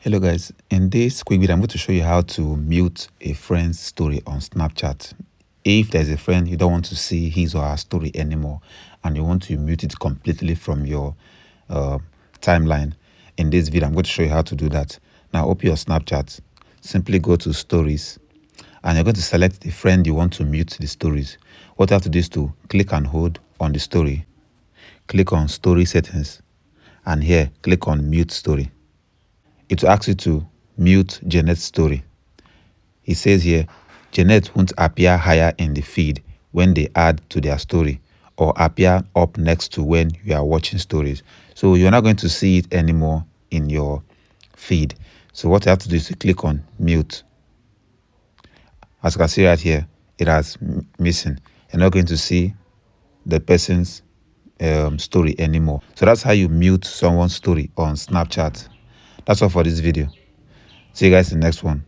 Hello guys, in this quick video I'm going to show you how to mute a friend's story on Snapchat. If there's a friend you don't want to see his or her story anymore and you want to mute it completely from your timeline, in this video I'm going to show you how to do that. Now open your Snapchat, simply go to stories and you're going to select the friend you want to mute the stories. What you have to do is to click and hold on the story, click on story settings, and here click on mute story. It will ask you to mute Jeanette's story. It says here, Jeanette won't appear higher in the feed when they add to their story or appear up next to when you are watching stories. So you're not going to see it anymore in your feed. So what you have to do is to click on mute. As you can see right here, it has missing. You're not going to see the person's story anymore. So that's how you mute someone's story on Snapchat. That's all for this video. See you guys in the next one.